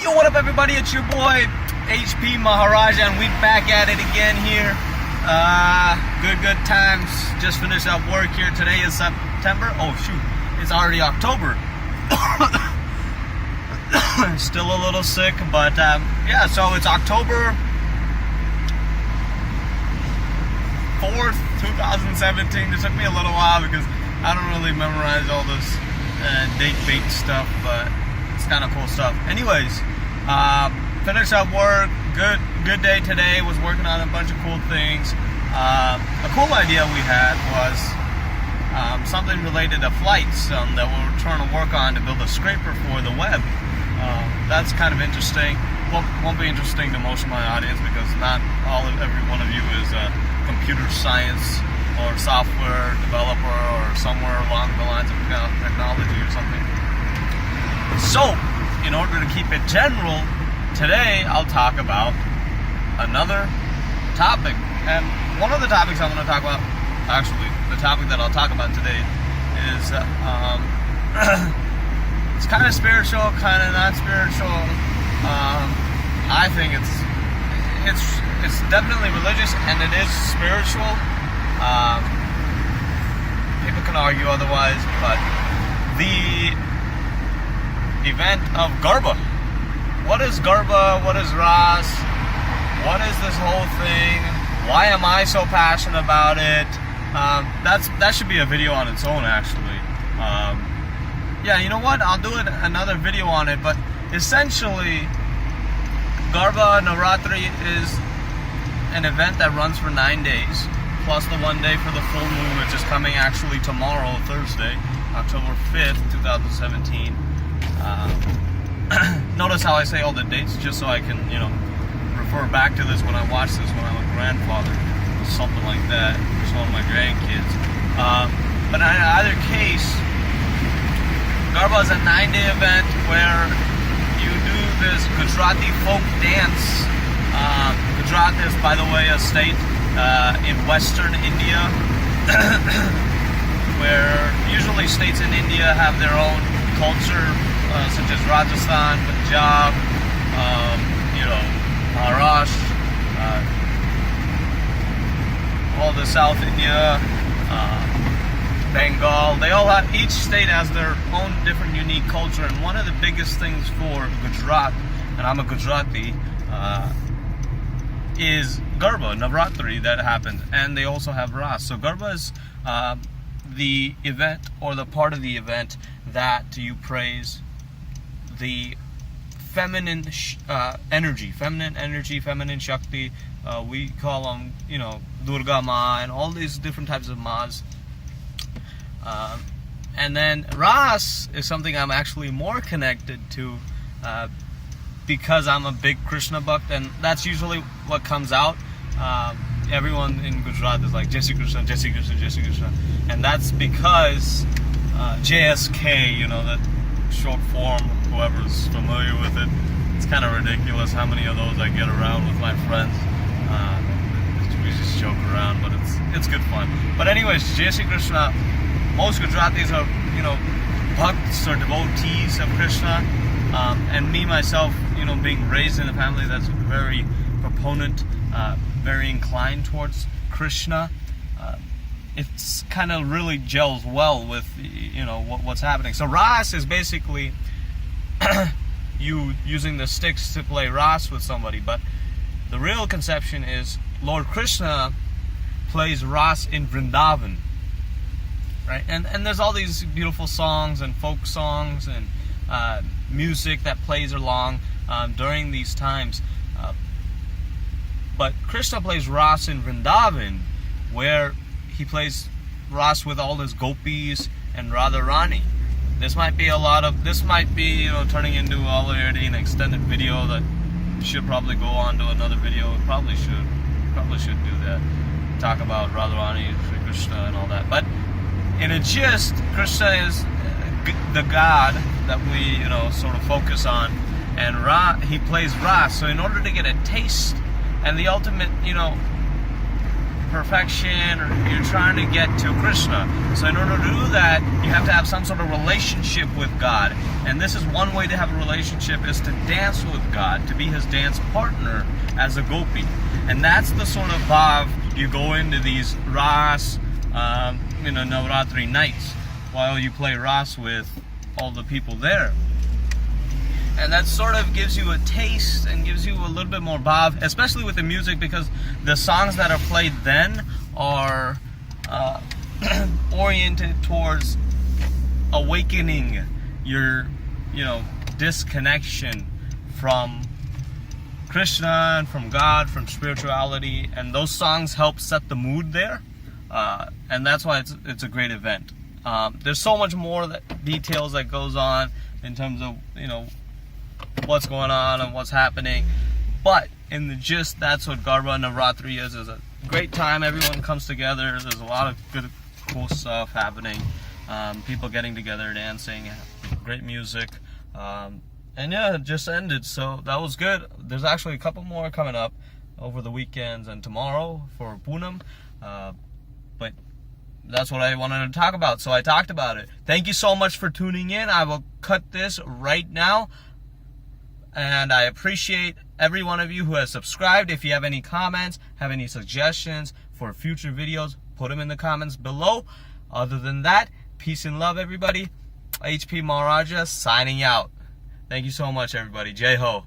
Yo, what up everybody, it's your boy HP Maharaja, and we back at it again here. Good times. Just finished up work here. Today is September. Oh shoot, it's already October. Still a little sick, but yeah, so it's October 4th, 2017. It took me a little while because I don't really memorize all this date stuff, but it's kind of cool stuff. Anyways, finished up work. Good day today. Was working on a bunch of cool things. A cool idea we had was something related to flights that we're trying to work on to build a scraper for the web. That's kind of interesting. Won't be interesting to most of my audience because not every one of you is a computer science or software developer or somewhere along the lines of technology or something. So, in order to keep it general, today I'll talk about another topic. And one of the topics I'm going to talk about, actually, the topic that I'll talk about today is it's kind of spiritual, kind of not spiritual. I think it's definitely religious and it is spiritual. People can argue otherwise, but the event of Garba. What is Garba? What is Ras? What is this whole thing? Why am I so passionate about it? That should be a video on its own, actually. Yeah, you know what? I'll do another video on it. But essentially, Garba Navratri is an event that runs for 9 days, plus the 1 day for the full moon, which is coming actually tomorrow, Thursday, October 5th, 2017. Notice how I say all the dates, just so I can, refer back to this when I watch this when I'm a grandfather, or something like that, or some of my grandkids. But in either case, Garba is a 9-day event where you do this Gujarati folk dance. Gujarat is, by the way, a state in western India, where usually states in India have their own culture, such as Rajasthan, Punjab, Maharashtra, all the South India, Bengal. They all have, each state has their own different unique culture, and one of the biggest things for Gujarat, and I'm a Gujarati, is Garba, Navratri, that happens, and they also have Ras. So Garba is the event, or the part of the event that you praise the feminine energy, feminine Shakti. We call them, Durga Ma, and all these different types of Ma's. And then Ras is something I'm actually more connected to because I'm a big Krishna Bhakt, and that's usually what comes out. Everyone in Gujarat is like, Jai Shri Krishna, Jai Shri Krishna, Jai Shri Krishna. And that's because JSK, that short form, whoever's familiar with it, it's kind of ridiculous how many of those I get around with my friends. We just joke around, but it's good fun. But anyways, Jai Shri Krishna, most Gujaratis are, bhakts or devotees of Krishna. And me, myself, being raised in a family that's very proponent, very inclined towards Krishna, it's kind of really gels well with, what's happening. So Ras is basically you using the sticks to play Ras with somebody, but the real conception is Lord Krishna plays Ras in Vrindavan, right? And there's all these beautiful songs and folk songs and music that plays along during these times. But Krishna plays Ras in Vrindavan, where he plays Ras with all his gopis and Radharani. This might be turning into already an extended video that should probably go on to another video. It probably should do that. Talk about Radharani, Sri Krishna, and all that. But in a gist, Krishna is the God that we, sort of focus on, and he plays Ras. So in order to get a taste and the ultimate, perfection, or you're trying to get to Krishna. So in order to do that, you have to have some sort of relationship with God. And this is one way to have a relationship, is to dance with God, to be his dance partner as a gopi. And that's the sort of bhav you go into these ras, Navratri nights, while you play ras with all the people there. And that sort of gives you a taste and gives you a little bit more bhav, especially with the music, because the songs that are played then are oriented towards awakening your, disconnection from Krishna and from God, from spirituality. And those songs help set the mood there. And that's why it's a great event. There's so much more details that goes on in terms of, what's going on and what's happening, but in the gist, that's what Garba Navratri is a great time. Everyone comes together. There's a lot of good, cool stuff happening. People getting together, dancing, great music, and yeah, it just ended, so that was good. There's actually a couple more coming up over the weekends and tomorrow for Poonam, but that's what I wanted to talk about, so I talked about it. Thank you so much for tuning in. I will cut this right now. And I appreciate every one of you who has subscribed. If you have any comments, have any suggestions for future videos, put them in the comments below. Other than that, peace and love, everybody. HP Maharaja signing out. Thank you so much, everybody. Jai Ho.